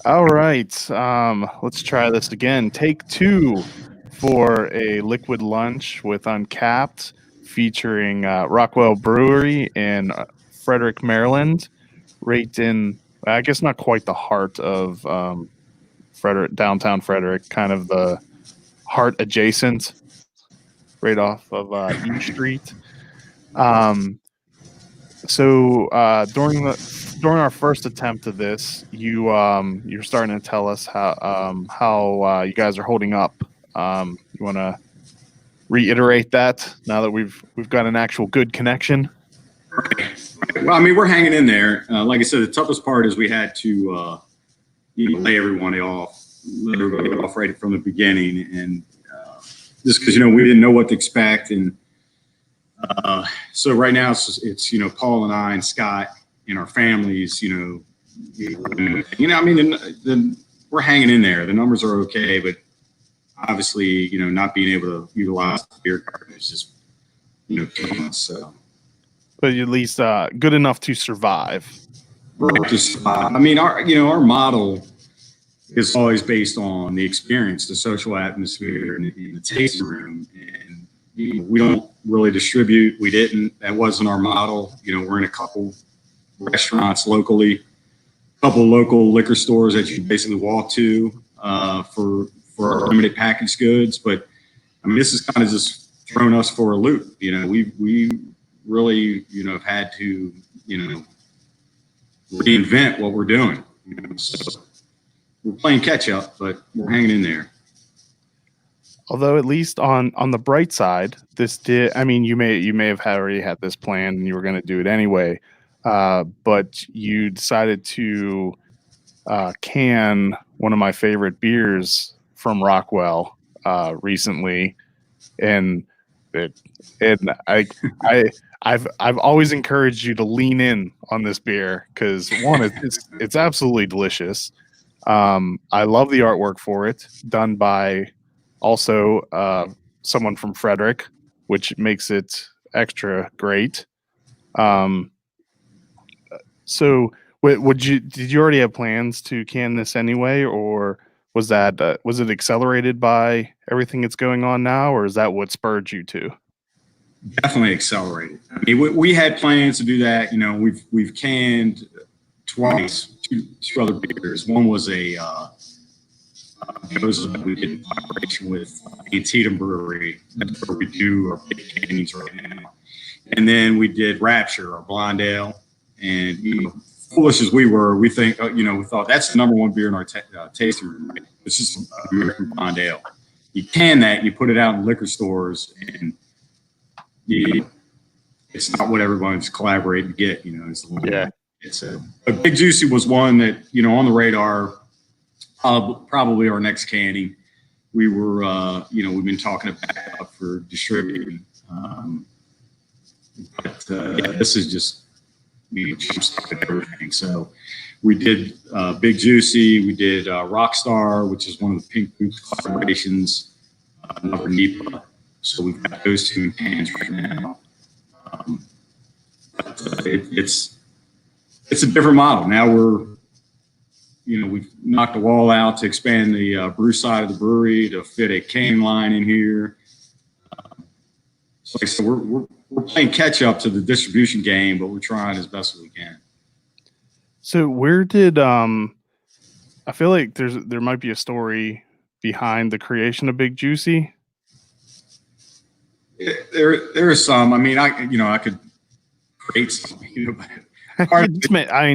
All right. Let's try this again. Take two for a liquid lunch with Uncapped, featuring Rockwell Brewery in Frederick, Maryland, right in, I guess, not quite the heart of Frederick, downtown Frederick, kind of the heart adjacent, right off of E Street. Um, during our first attempt of this, you're starting to tell us how you guys are holding up. You want to reiterate that now that we've got an actual good connection? Right. Well, I mean, we're hanging in there. Like I said, the toughest part is we had to lay everybody off, let everybody off right from the beginning, and just because we didn't know what to expect, and so right now it's Paul and I and Scott and our families, I mean, we're hanging in there. The numbers are okay, but obviously, not being able to utilize the beer garden is just, killing us. So, but at least good enough to survive. I mean, our model is always based on the experience, the social atmosphere, and the tasting room. And we don't really distribute. We didn't. That wasn't our model. We're in a couple restaurants locally, a couple local liquor stores that you basically walk to for our limited packaged goods. But I mean, this has kind of just thrown us for a loop. We really have had to reinvent what we're doing. So we're playing catch up, but we're hanging in there. Although at least on the bright side, this did. I mean, you may have already had this planned and you were going to do it anyway, but you decided to can one of my favorite beers from Rockwell recently, and I've always encouraged you to lean in on this beer because one, it's absolutely delicious. I love the artwork for it, done by also someone from Frederick, which makes it extra great. So did you already have plans to can this anyway, or was it accelerated by everything that's going on now, or is that what spurred you to? Definitely accelerated. I mean, we had plans to do that. We've canned twice, two other beers. One was we did in collaboration with Antietam Brewery. That's where we do our big cannings right now. And then we did Rapture, our blonde ale. And foolish as we were, we thought that's the number one beer in our tasting room. Right? It's just American blonde ale. You can that, you put it out in liquor stores, and it's not what everyone's collaborating to get. It's a Big Juicy was one that on the radar. Probably our next canning. We were, we've been talking about for distributing, but this is just jumpstarted everything. So we did Big Juicy, we did Rockstar, which is one of the Pink Boots collaborations, another NEPA. So we've got those two in cans right now. But it's a different model. Now we've knocked the wall out to expand the brew side of the brewery to fit a cane line in here. So like I said, we're playing catch up to the distribution game, but we're trying as best as we can. So where did I feel like there might be a story behind the creation of Big Juicy? There is some. I mean, I could create something, but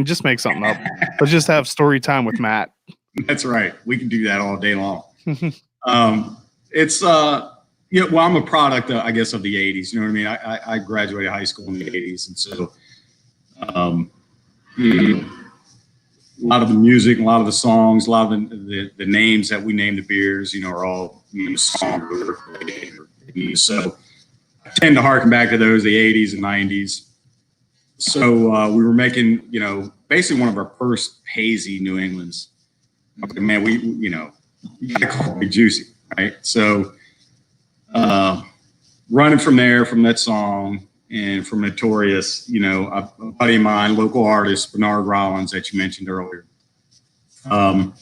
just make something up. Let's just have story time with Matt. That's right. We can do that all day long. It's well, I'm a product, I guess, of the '80s. You know what I mean? I graduated high school in the '80s, and so a lot of the music, a lot of the songs, a lot of the names that we name the beers, are all song related. So I tend to harken back to those, the '80s and '90s. So we were making, basically one of our first hazy New Englands. Okay, man, you gotta call it Big Juicy, right? So running from that song and from Notorious, a buddy of mine, local artist, Bernard Rollins, that you mentioned earlier, I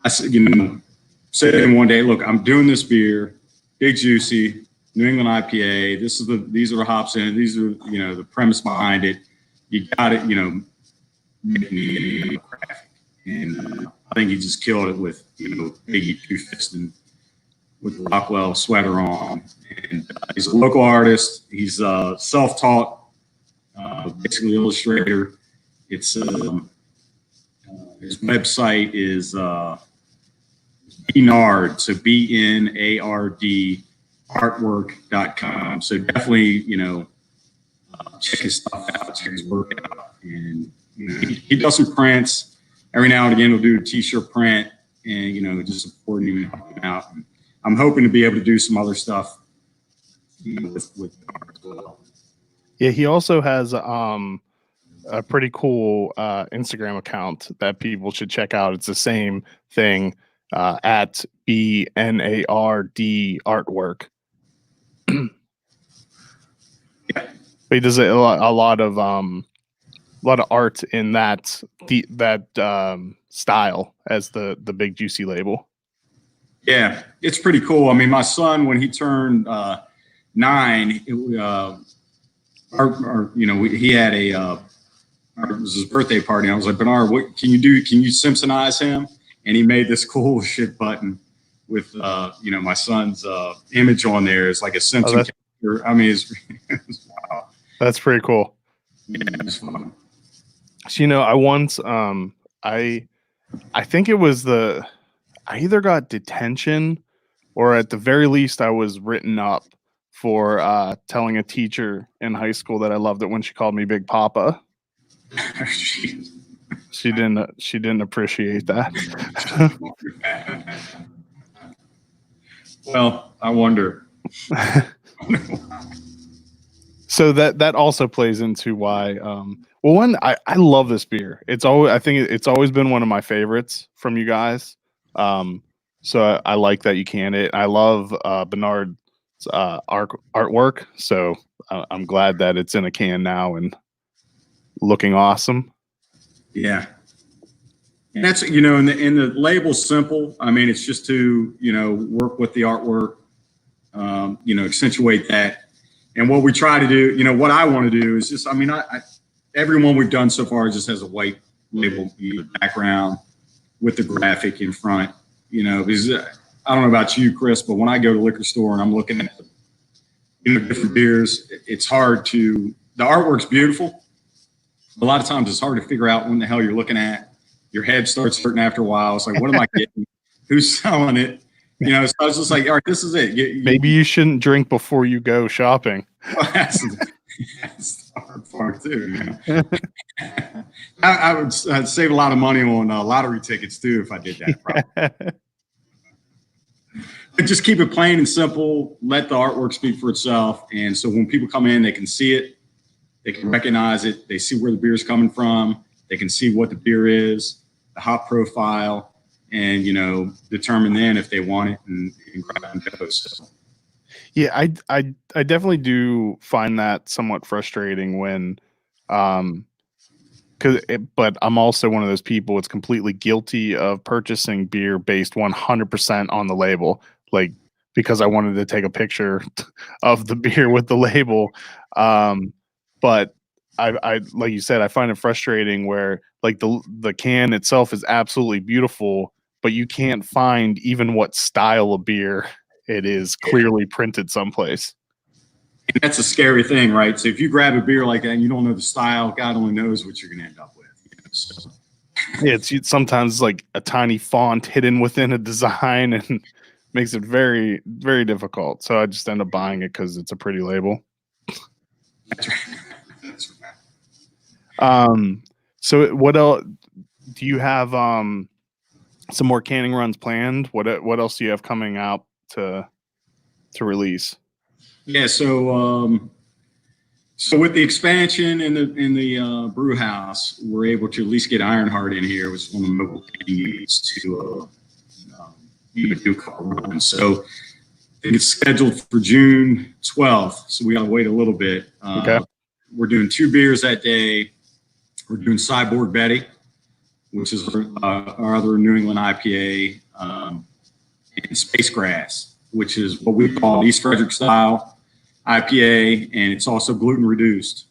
said, said to him one day, look, I'm doing this beer, big juicy, New England IPA. These are the hops in it. These are, the premise behind it. You got it, graphic. And I think he just killed it with, Biggie two-fisting with the Rockwell sweater on. And he's a local artist. He's self-taught, basically illustrator. It's his website is Bnard, so BNARD artwork.com. So definitely, check his stuff out, check his work out. And, he does some prints. Every now and again, he'll do a t-shirt print and, just supporting him and helping him out. And I'm hoping to be able to do some other stuff with art as well. Yeah, he also has a pretty cool Instagram account that people should check out. It's the same thing at BNARD artwork. Yeah. But he does a lot of art in that style as the Big Juicy label. Yeah, it's pretty cool. I mean, my son, when he turned 9, he had it was his birthday party. I was like, Bernard, what can you do? Can you Simpsonize him? And he made this cool shit button with, my son's image on there. It's like a Simpson character. I mean, it's wow. That's pretty cool. Yeah, it's fun. So, I once, I think it was I either got detention or at the very least I was written up for telling a teacher in high school that I loved it when she called me Big Papa. She didn't appreciate that. Well, I wonder. So that also plays into why I love this beer. I think it's always been one of my favorites from you guys. So I like that you can it. I love Bernard's artwork. So I'm glad that it's in a can now and looking awesome. Yeah. And that's, and the label's simple. I mean, it's just to, work with the artwork, accentuate that. And what we try to do, what I want to do is just, everyone we've done so far just has a white label background with the graphic in front, because I don't know about you, Chris, but when I go to the liquor store and I'm looking at different beers, it's hard the artwork's beautiful. A lot of times it's hard to figure out when the hell you're looking at. Your head starts hurting after a while. It's like, what am I getting? Who's selling it? So I was just like, all right, this is it. Maybe you shouldn't drink before you go shopping. Well, that's the hard part too. I would save a lot of money on lottery tickets too if I did that. But just keep it plain and simple. Let the artwork speak for itself. And so when people come in, they can see it. They can recognize it. They see where the beer is coming from. They can see what the beer is, the hop profile, and, determine then if they want it and grab it and go. So. Yeah, I definitely do find that somewhat frustrating when, but I'm also one of those people that's completely guilty of purchasing beer based 100% on the label, like because I wanted to take a picture of the beer with the label. But I like you said, I find it frustrating where like the can itself is absolutely beautiful, but you can't find even what style of beer it is clearly printed someplace. And that's a scary thing, right? So if you grab a beer like that and you don't know the style, God only knows what you're going to end up with. So. Yeah, it's sometimes like a tiny font hidden within a design and makes it very, very difficult. So I just end up buying it because it's a pretty label. That's right. That's right. So what else do you have? Some more canning runs planned. What else do you have coming out to release? Yeah, so with the expansion in the brew house, we're able to at least get Ironheart in here, which is one of the mobile canning units to do a couple runs. So I think it's scheduled for June 12th, so we got to wait a little bit. Okay. We're doing 2 beers that day. We're doing Cyborg Betty, which is our other New England IPA, and Space Grass, which is what we call East Frederick style IPA, and it's also gluten reduced.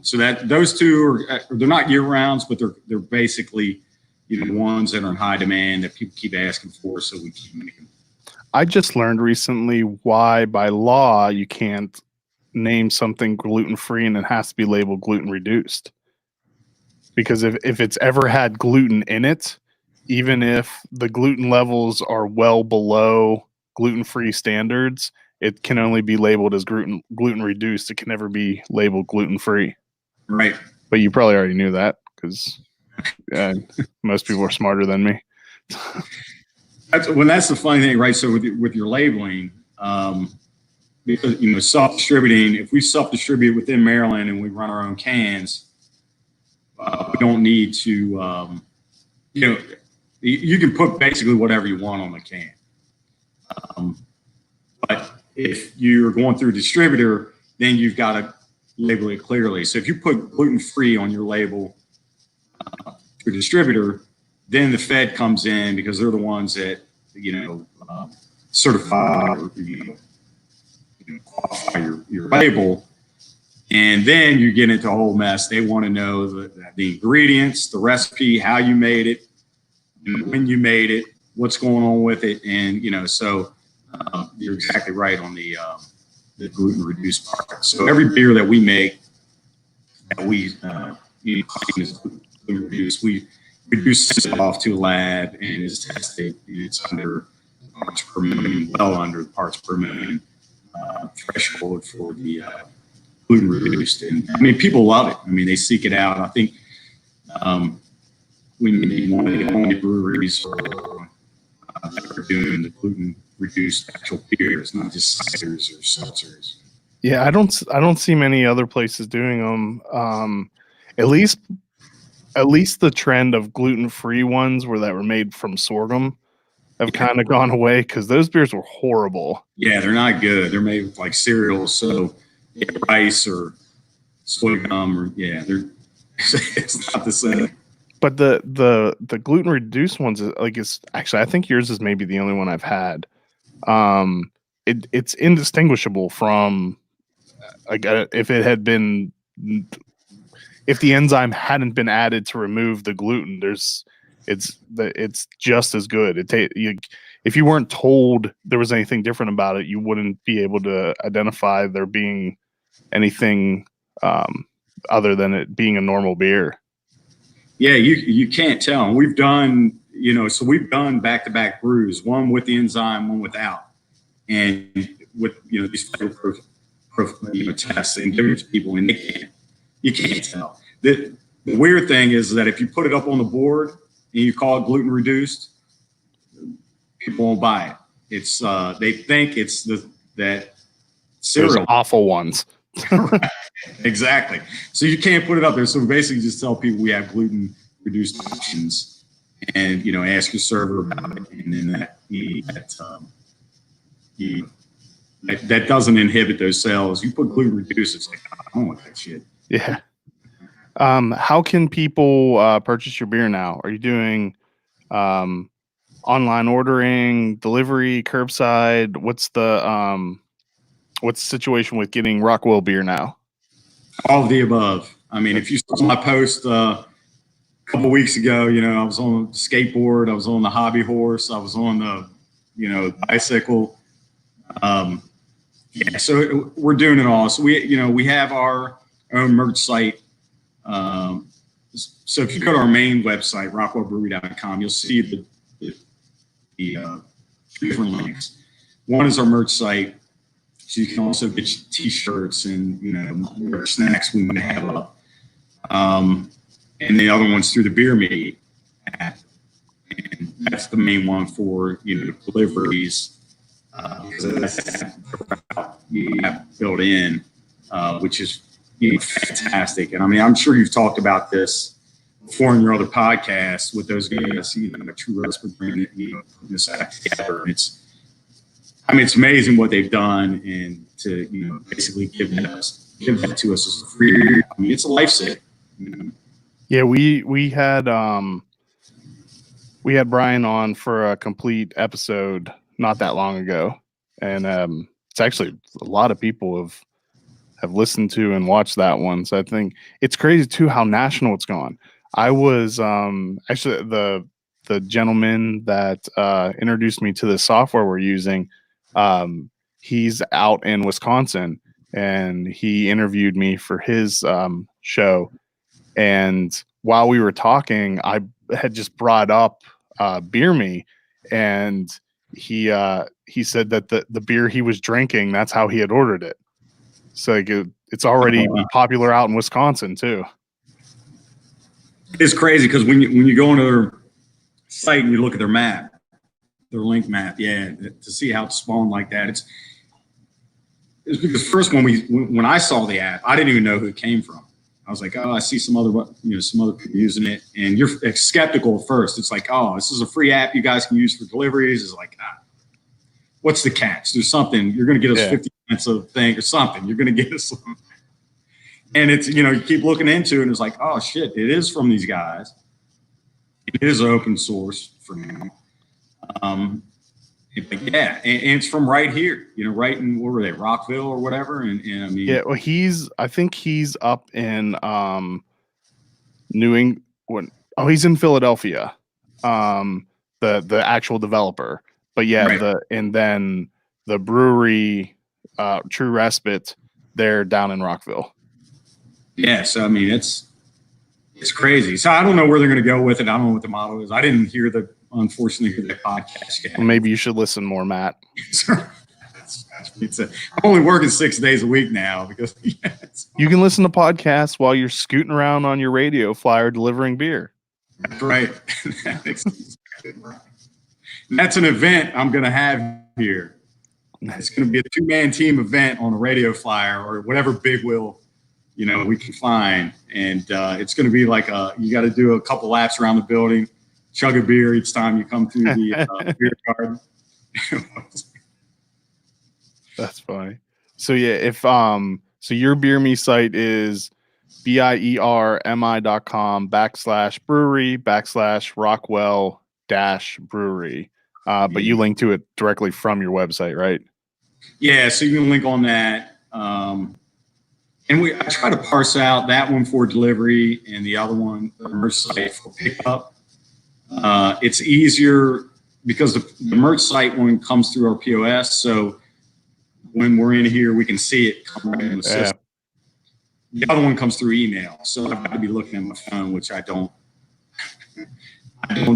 So that those two they're not year rounds, but they're basically ones that are in high demand that people keep asking for, so we keep making. I just learned recently why by law you can't name something gluten free and it has to be labeled gluten reduced. Because if it's ever had gluten in it, even if the gluten levels are well below gluten-free standards, it can only be labeled as gluten reduced. It can never be labeled gluten-free. Right. But you probably already knew that because most people are smarter than me. That's the funny thing, right? So with your labeling, because self-distributing, if we self-distribute within Maryland and we run our own cans, we don't need to, you can put basically whatever you want on the can. But if you're going through a distributor, then you've got to label it clearly. So if you put gluten-free on your label to a distributor, then the Fed comes in because they're the ones that, certify or qualify your label. And then you get into a whole mess. They want to know the ingredients, the recipe, how you made it, when you made it, what's going on with it. And, so you're exactly right on the gluten reduced part. So every beer that we make that we claim is gluten reduced, we do send it off to a lab and is tested. It's under parts per million, well under the parts per million threshold for the gluten reduced. And I mean, people love it. I mean, they seek it out. I think we may be one of the only breweries that are doing the gluten reduced actual beers, not just ciders or seltzers. Yeah, I don't see many other places doing them. At least the trend of gluten-free ones that were made from sorghum have kind of gone away because those beers were horrible. Yeah, they're not good. They're made with like cereals, so rice or sorghum, or it's not the same. But the gluten reduced ones, it's actually, I think yours is maybe the only one I've had. It's indistinguishable from if the enzyme hadn't been added to remove the gluten. It's just as good. If you weren't told there was anything different about it, you wouldn't be able to identify there being anything other than it being a normal beer. Yeah, you can't tell. And we've done, we've done back-to-back brews, one with the enzyme, one without. And with, these flavor tests and give it to people, and you can't tell. The weird thing is that if you put it up on the board and you call it gluten reduced, people won't buy it. It's they think it's that cereal. Those awful ones. Right. Exactly. So you can't put it up there. So we basically just tell people we have gluten reduced options, and ask your server about it, and then that doesn't inhibit those sales. You put gluten reduced, it's like, I don't want that shit. Yeah. How can people purchase your beer now? Are you doing online ordering, delivery, curbside? What's the situation with getting Rockwell beer now? All of the above. I mean, if you saw my post a couple weeks ago, I was on the skateboard, I was on the hobby horse, I was on the, bicycle. So we're doing it all. So we have our own merch site. So if you go to our main website, rockwellbrewery.com, you'll see the different links. One is our merch site. So you can also get T-shirts and snacks we might have up. And the other one's through the Beer Me app, and that's the main one for deliveries. That's you have built in, which is fantastic. And I mean, I'm sure you've talked about this before in your other podcasts with those guys. True Roast for bringing putting this app together. It's amazing what they've done, and to basically give that to us as a free. I mean, it's a lifesaver. Yeah, we had Brian on for a complete episode not that long ago, and it's actually a lot of people have listened to and watched that one. So I think it's crazy too how national it's gone. I was actually the gentleman that introduced me to the software we're using. He's out in Wisconsin, and he interviewed me for his show. And while we were talking, I had just brought up Beer Me, and he said that the beer he was drinking, that's how he had ordered it. So like it's already popular out in Wisconsin too. It's crazy because when you go into their site and you look at their map, their link map, yeah, to see how it's spawned like that, it's because first when I saw the app, I didn't even know who it came from. I was like, oh, I see some other people using it, and you're skeptical at first. It's like, oh, this is a free app you guys can use for deliveries. It's like, what's the catch? There's something. You're going to get us 50 cents a thing or something. You're going to get us something. And it's, you keep looking into it, and it's like, oh shit, it is from these guys. It is open source for now. Yeah, and it's from right here, right in, where were they, Rockville or whatever, and I mean, yeah, well, I think he's up in New England. Oh, he's in Philadelphia, the actual developer. But yeah, right. and then the brewery, True Respite, they're down in Rockville. Yeah, so I mean, it's crazy. So I don't know where they're going to go with it. I don't know what the model is. I didn't unfortunately hear the podcast yet. Well, maybe you should listen more, Matt. I'm only working 6 days a week now because you can listen to podcasts while you're scooting around on your radio flyer delivering beer. That's right. That's an event I'm going to have here. It's going to be a 2-man team event on a radio flyer or whatever big wheel we can find, and it's going to be like you got to do a couple laps around the building, chug a beer each time you come through the beer garden. That's funny. So yeah, if so your Beer Me site is BIERMI.com/brewery/Rockwell-brewery. But you link to it directly from your website, right? Yeah, so you can link on that. And I try to parse out that one for delivery and the other one, the merch site, for pickup. It's easier because the merch site one comes through our POS. So when we're in here, we can see it come right in the system. The other one comes through email. So I've got to be looking at my phone, which I don't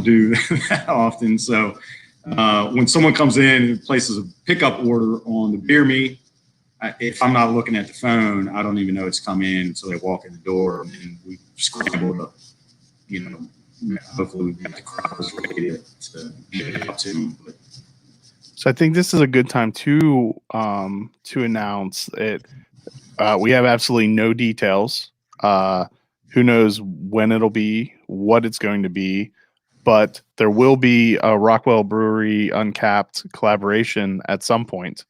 do that often. So when someone comes in and places a pickup order on the Beer Me, if I'm not looking at the phone, I don't even know it's come in. So they walk in the door and we scramble to, hopefully we get the crowds ready to get it out to them. So I think this is a good time to announce it. We have absolutely no details. Who knows when it'll be, what it's going to be, but there will be a Rockwell Brewery Uncapped collaboration at some point.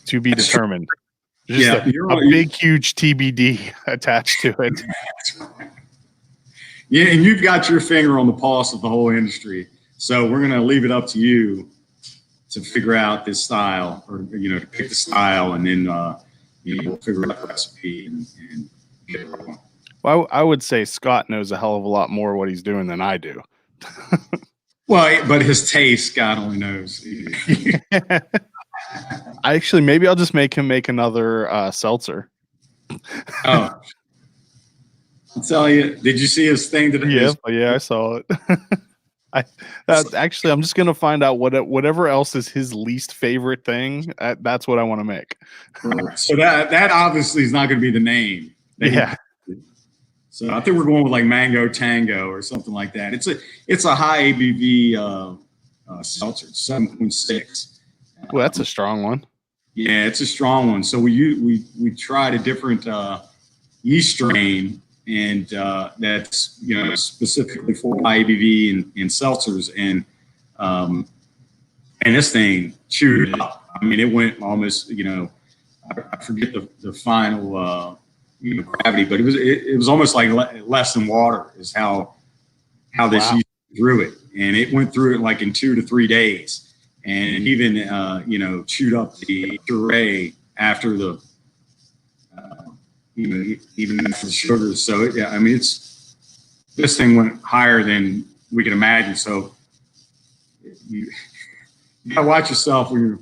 To be determined. Just a big, huge TBD attached to it. Yeah, and you've got your finger on the pulse of the whole industry. So we're going to leave it up to you to figure out this style, or to pick the style, and then we'll figure out the recipe and get it rolling. Well, I would say Scott knows a hell of a lot more what he's doing than I do. Well, but his taste, God only knows. Maybe I'll just make him make another seltzer. Oh, I'll tell you. Did you see his thing today? Yeah, I saw it. Actually, I'm just gonna find out whatever else is his least favorite thing. That's what I want to make. So that obviously is not going to be the name. Yeah. So I think we're going with like Mango Tango or something like that. It's a high ABV seltzer, 7.6. Well, that's a strong one. Yeah, it's a strong one. So we tried a different yeast strain, and that's specifically for high ABV and seltzers, and this thing chewed it up. I mean, it went almost I forget the final gravity, but it was almost like less than water is how this yeast through it, and it went through it like in 2 to 3 days, and it even chewed up the puree after the even after the sugars. So this thing went higher than we could imagine. So you gotta watch yourself when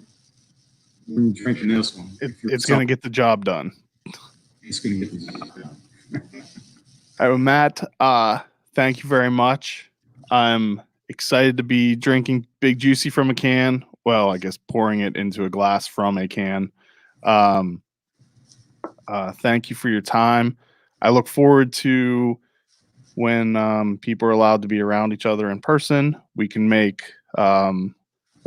you're drinking this one. It's going to get the job done. It's going to get the job done. All right, well, Matt, thank you very much. I'm excited to be drinking Big Juicy from a can. Well, I guess pouring it into a glass from a can. Thank you for your time. I look forward to when people are allowed to be around each other in person. We can make a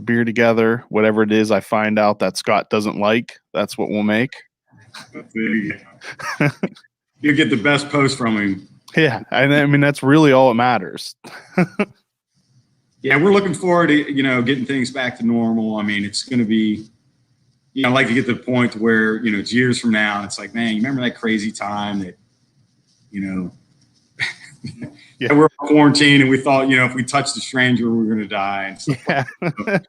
beer together, whatever it is I find out that Scott doesn't like. That's what we'll make. You get the best post from him. Yeah, I mean that's really all that matters. Yeah, we're looking forward to getting things back to normal. I mean, it's going to be, I'd like to get to the point where it's years from now, and it's like, man, you remember that crazy time that yeah, we're quarantined and we thought if we touched a stranger we were going to die. And stuff yeah. like that.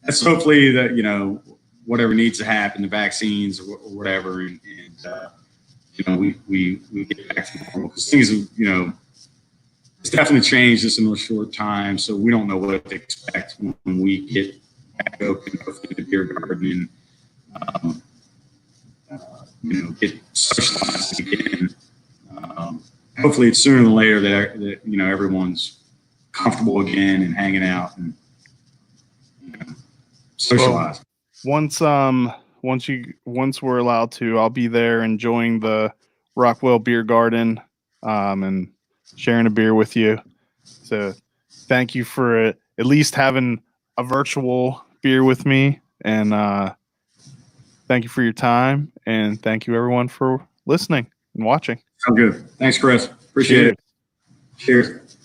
That's hopefully that whatever needs to happen, the vaccines or whatever, and we get back to normal, because things it's definitely changed just in a short time. So we don't know what to expect when we get back open, go through the beer garden, and get socialized again. Hopefully it's sooner than later that everyone's comfortable again and hanging out and socialize. Well, once we're allowed to, I'll be there enjoying the Rockwell beer garden and sharing a beer with you. So thank you for at least having a virtual beer with me, and thank you for your time, and thank you everyone for listening and watching. Sounds good. Thanks, Chris. Appreciate it. Cheers.